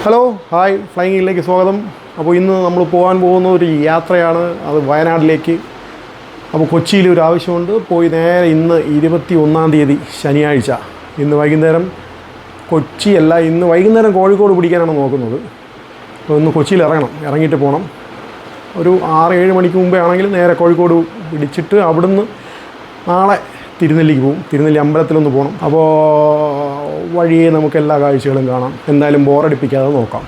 Hello hi ഫ്ലൈയിങ്ങിലേക്ക് സ്വാഗതം. അപ്പോൾ ഇന്ന് നമ്മൾ പോകാൻ പോകുന്ന ഒരു യാത്രയാണ്, അത് വയനാട്ടിലേക്ക്. അപ്പോൾ കൊച്ചിയിൽ ഒരു ആവശ്യമുണ്ട്, പോയി നേരെ ഇന്ന് 21-ാം തീയതി ശനിയാഴ്ച ഇന്ന് വൈകുന്നേരം കൊച്ചിയല്ല, ഇന്ന് വൈകുന്നേരം കോഴിക്കോട് പിടിക്കാനാണ് നോക്കുന്നത്. അപ്പോൾ ഇന്ന് കൊച്ചിയിൽ ഇറങ്ങിയിട്ട് പോകണം. ഒരു 6-7 മണിക്ക് മുമ്പേ ആണെങ്കിൽ നേരെ കോഴിക്കോട് പിടിച്ചിട്ട് അവിടുന്ന് നാളെ തിരുനെല്ലിക്ക് പോകും. തിരുനെല്ലി അമ്പലത്തിലൊന്ന് പോകണം. അപ്പോൾ വഴിയെ നമുക്ക് എല്ലാ കാഴ്ചകളും കാണാം. എന്തായാലും ബോറടിപ്പിക്കാതെ നോക്കാം.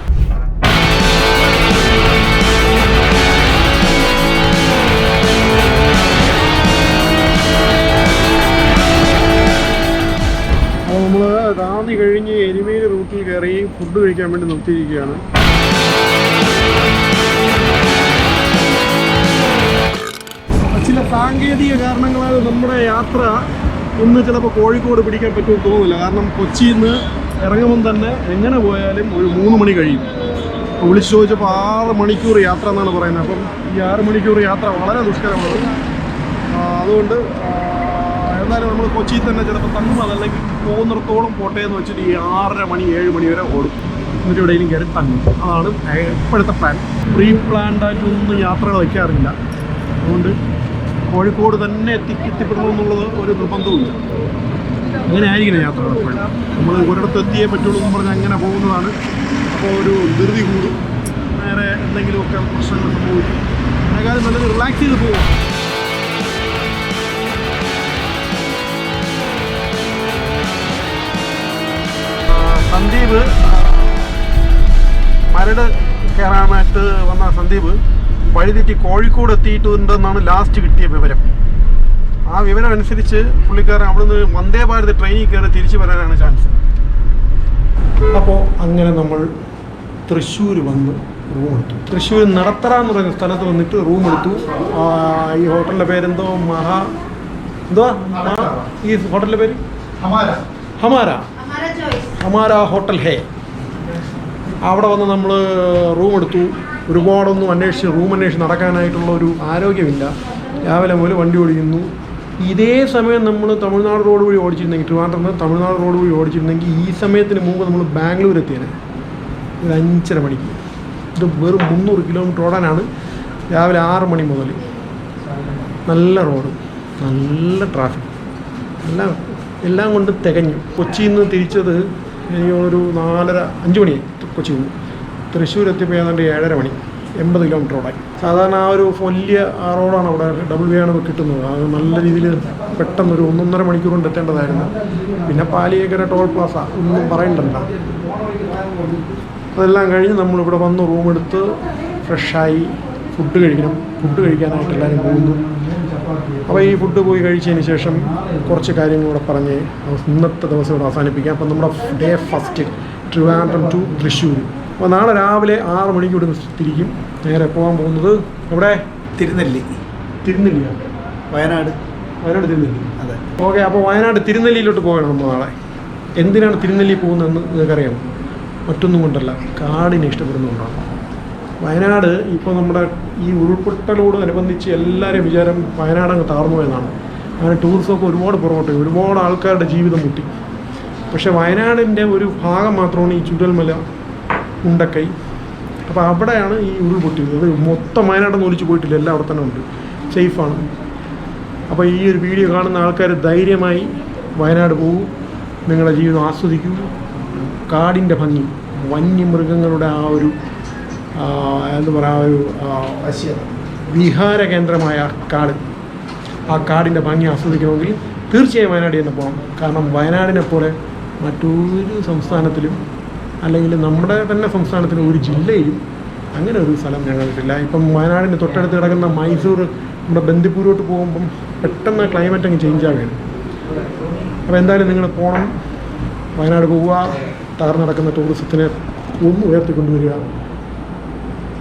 അപ്പോൾ നമ്മൾ റാന്നി കഴിഞ്ഞ് എരുമേലി റൂട്ടിൽ കയറി ഫുഡ് കഴിക്കാൻ വേണ്ടി നിർത്തിയിരിക്കുകയാണ്. ചില സാങ്കേതിക കാരണങ്ങളാൽ നമ്മുടെ യാത്ര ഇന്ന് ചിലപ്പോൾ കോഴിക്കോട് പിടിക്കാൻ പറ്റുമെന്ന് തോന്നുന്നില്ല. കാരണം കൊച്ചിയിൽ നിന്ന് ഇറങ്ങുമ്പം തന്നെ എങ്ങനെ പോയാലും ഒരു 3 മണി കഴിയും. അപ്പോൾ വിളിച്ച് ചോദിച്ചപ്പോൾ 6 മണിക്കൂർ യാത്ര എന്നാണ് പറയുന്നത്. അപ്പം ഈ 6 മണിക്കൂർ യാത്ര വളരെ ദുഷ്കരമാണ്. അതുകൊണ്ട് എന്നാലും നമ്മൾ കൊച്ചിയിൽ തന്നെ ചിലപ്പോൾ തങ്ങും, അതല്ലെങ്കിൽ പോകുന്നിടത്തോളം പോട്ടെ എന്ന് വെച്ചിട്ട് ഈ 6:30 മണി 7 മണി വരെ ഓടും. എന്നിട്ട് എവിടെയെങ്കിലും കയറി തങ്ങും. അതാണ് ഇപ്പോഴത്തെ പ്ലാൻ. പ്രീ പ്ലാൻഡായിട്ടൊന്നും യാത്രകൾ വയ്ക്കാറില്ല. അതുകൊണ്ട് കോഴിക്കോട് തന്നെ എത്തിപ്പെടണമെന്നുള്ളത് ഒരു നിർബന്ധവുമില്ല. അങ്ങനെ ആയിരിക്കണം യാത്രകൾ. എപ്പോഴും നമ്മൾ ഒരിടത്ത് എത്തിയേ പറ്റുള്ളൂ എന്ന് പറഞ്ഞാൽ അങ്ങനെ പോകുന്നതാണ്. അപ്പോൾ ഒരു ധൃതി കൂടും, നേരെ എന്തെങ്കിലുമൊക്കെ പ്രശ്നങ്ങൾ സംഭവിക്കും. അതിനേക്കാളും നല്ലത് റിലാക്സ് ചെയ്ത് പോകും. സന്ദീപ് മരട് കയറാനായിട്ട് വന്ന സന്ദീപ് വഴിതെറ്റി കോഴിക്കോട് എത്തിയിട്ടുണ്ടെന്നാണ് ലാസ്റ്റ് കിട്ടിയ വിവരം. ആ വിവരം അനുസരിച്ച് പുള്ളിക്കാരൻ അവിടുന്ന് വന്ദേ ഭാരത് ട്രെയിനിൽ കയറി തിരിച്ചു വരാനാണ് ചാൻസ്. അപ്പോൾ അങ്ങനെ നമ്മൾ തൃശ്ശൂർ വന്ന് റൂം എടുത്തു. തൃശ്ശൂർ നടത്തറ എന്ന് പറയുന്ന സ്ഥലത്ത് വന്നിട്ട് റൂം എടുത്തു. ഈ ഹോട്ടലിൻ്റെ പേരെന്തോ ഈ ഹോട്ടലിൻ്റെ പേര് ഹമാര ഹോട്ടൽ ഹേ. അവിടെ വന്ന് നമ്മൾ റൂം എടുത്തു. ഒരുപാടൊന്നും റൂം അന്വേഷിച്ച് നടക്കാനായിട്ടുള്ള ഒരു ആരോഗ്യമില്ല. രാവിലെ മുതൽ വണ്ടി ഓടിക്കുന്നു. ഇതേ സമയം നമ്മൾ തമിഴ്നാട് റോഡ് വഴി ഓടിച്ചിരുന്നെങ്കിൽ, ട്രിവാൻഡ്രം തമിഴ്നാട് റോഡ് വഴി ഓടിച്ചിരുന്നെങ്കിൽ ഈ സമയത്തിന് മുമ്പ് നമ്മൾ ബാംഗ്ലൂർ എത്തിയാണ്. ഒരു 5:30 മണിക്ക്. ഇത് വെറും 300 കിലോമീറ്റർ ഓടാനാണ്. രാവിലെ 6 മണി മുതൽ. നല്ല റോഡ്, നല്ല ട്രാഫിക്, എല്ലാം കൊണ്ട് തികഞ്ഞു. കൊച്ചിയിൽ നിന്ന് തിരിച്ചത് എനിക്കൊരു 4:30-5 മണിയായി. കൊച്ചിയിൽ നിന്ന് തൃശ്ശൂർ എത്തിയപ്പോൾ ഏതാണ്ട് 7:30 മണി. 80 കിലോമീറ്റർ ഓടായി. സാധാരണ ആ ഒരു വലിയ റോഡാണ് അവിടെ, ഡബിൾ വേ ആണ് കിട്ടുന്നത്. അത് നല്ല രീതിയിൽ പെട്ടെന്നൊരു 1.5 മണിക്കൂർ കൊണ്ട് എത്തേണ്ടതായിരുന്നു. പിന്നെ പാലിയേക്കര ടോൾ പ്ലാസ ഒന്നും പറയണ്ടല്ലോ. അതെല്ലാം കഴിഞ്ഞ് നമ്മളിവിടെ വന്ന് റൂമെടുത്ത് ഫ്രഷായി ഫുഡ് കഴിക്കണം. ഫുഡ് കഴിക്കാനായിട്ട് എല്ലാവരും പോകുന്നു. അപ്പോൾ ഈ ഫുഡ് പോയി കഴിച്ചതിന് ശേഷം കുറച്ച് കാര്യങ്ങളിവിടെ പറഞ്ഞ് ഇന്നത്തെ ദിവസം ഇവിടെ അവസാനിപ്പിക്കാം. അപ്പം നമ്മുടെ day first Trivandrum to Thrissur. അപ്പോൾ നാളെ രാവിലെ 6 മണിക്ക് ഇവിടെ തിരിക്കും. നേരെ പോകാൻ പോകുന്നത് ഇവിടെ തിരുനെല്ലിയാണ്. വയനാട് തിരുനെല്ലി. അതെ, ഓക്കെ. അപ്പോൾ വയനാട് തിരുനെല്ലിയിലോട്ട് പോകണം നമ്മൾ നാളെ. എന്തിനാണ് തിരുനെല്ലി പോകുന്നതെന്ന് നിങ്ങൾക്കറിയാമോ? മറ്റൊന്നും കൊണ്ടല്ല, കാടിനെ ഇഷ്ടപ്പെടുന്നതുകൊണ്ടാണ്. വയനാട് ഇപ്പോൾ നമ്മുടെ ഈ ഉരുൾപൊട്ടലോട് അനുബന്ധിച്ച് എല്ലാവരും വിചാരം വയനാടങ്ങ് താഴ്ന്നു പോയെന്നാണ്. അങ്ങനെ ടൂറിസമൊക്കെ ഒരുപാട് പുറകോട്ടെ, ഒരുപാട് ആൾക്കാരുടെ ജീവിതം മുട്ടി. പക്ഷേ വയനാടിൻ്റെ ഒരു ഭാഗം മാത്രമാണ് ഈ ചുരൽമല, ഉണ്ടക്കൈ. അപ്പോൾ അവിടെയാണ് ഈ ഉരുൾപൊട്ടിയത്. അത് മൊത്തം വയനാടൊന്നും ഒലിച്ചു പോയിട്ടില്ല, എല്ലാം അവിടെ തന്നെ ഉണ്ട്, സേഫാണ്. അപ്പോൾ ഈ ഒരു വീഡിയോ കാണുന്ന ആൾക്കാർ ധൈര്യമായി വയനാട് പോകും, നിങ്ങളുടെ ജീവിതം ആസ്വദിക്കൂ. കാടിൻ്റെ ഭംഗി, വന്യമൃഗങ്ങളുടെ ആ ഒരു എന്താ പറയുക, ഒരു വിഹാര കേന്ദ്രമായ കാട്, ആ കാടിൻ്റെ ഭംഗി ആസ്വദിക്കണമെങ്കിൽ തീർച്ചയായും വയനാട് തന്നെ പോകണം. കാരണം വയനാടിനെ പോലെ മറ്റൊരു സംസ്ഥാനത്തിലും, അല്ലെങ്കിൽ നമ്മുടെ തന്നെ സംസ്ഥാനത്തിലും ഒരു ജില്ലയിലും അങ്ങനെ ഒരു സ്ഥലം ഞങ്ങൾക്കില്ല. ഇപ്പം വയനാടിൻ്റെ തൊട്ടടുത്ത് കിടക്കുന്ന മൈസൂർ, നമ്മുടെ ബന്ദിപ്പൂരോട്ട് പോകുമ്പം പെട്ടെന്ന് ക്ലൈമറ്റ് അങ്ങ് ചേഞ്ച് ആവുകയാണ്. അപ്പോൾ എന്തായാലും നിങ്ങൾ പോകണം, വയനാട് പോവുക, തകർന്നു നടക്കുന്ന ടൂറിസത്തിനെ ഒന്ന് ഉയർത്തിക്കൊണ്ടുവരിക.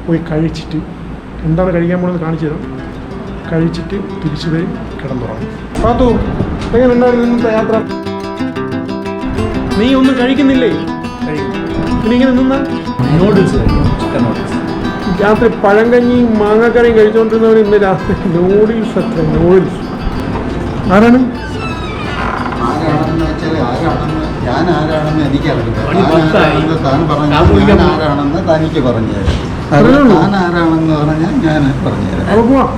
പോയി കഴിച്ചിട്ട് എന്താണ് കഴിക്കാൻ പോകുന്നത് കാണിച്ചു തരാം. കഴിച്ചിട്ട് തിരിച്ചു വരും, കിടന്നുറങ്ങും. പാത്തു, എങ്ങനെ ഉണ്ടായിരുന്നു ഇന്നത്തെ യാത്ര? നീ ഒന്നും കഴിക്കുന്നില്ലേ? പിന്നെ ഇങ്ങനെ നിന്നാ നൂഡിൽസ് ചിക്കൻ നൂഡിൽസ്. രാത്രി പഴങ്കഞ്ഞിയും മാങ്ങാക്കറിയും കഴിച്ചുകൊണ്ടിരുന്നവർ ഇന്ന് രാത്രി നൂഡിൽസ്. ആരാണ്? ഞാൻ ആരാണെന്ന് എനിക്കറിയില്ല. പണി താൻ പത്തായി. ആരാണെന്ന് താൻ പറഞ്ഞു, ഞാൻ വിളിക്കാൻ ഞാൻ ആരാണെന്ന് തനിക്ക് പറഞ്ഞുതരാം. അത്രേ ഉള്ളൂ. താൻ ആരാണെന്ന് പറഞ്ഞാൽ ഞാൻ പറഞ്ഞുതരാം. അപ്പോൾ പോവാം.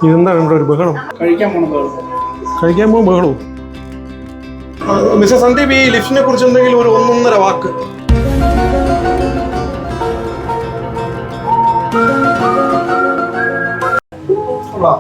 ഇതെന്താണ് ഇവിടെ ഒരു ബഹളം? കഴിക്കാൻ പോണത് കഴിക്കാൻ പോകും ബഹളവും. മിസ്റ്റർ സന്ദീപ്, ഈ ലിഫ്റ്റിനെ കുറിച്ച് എന്തെങ്കിലും ഒരു ഒന്നൊന്നര വാക്ക്. കൊള്ളാം.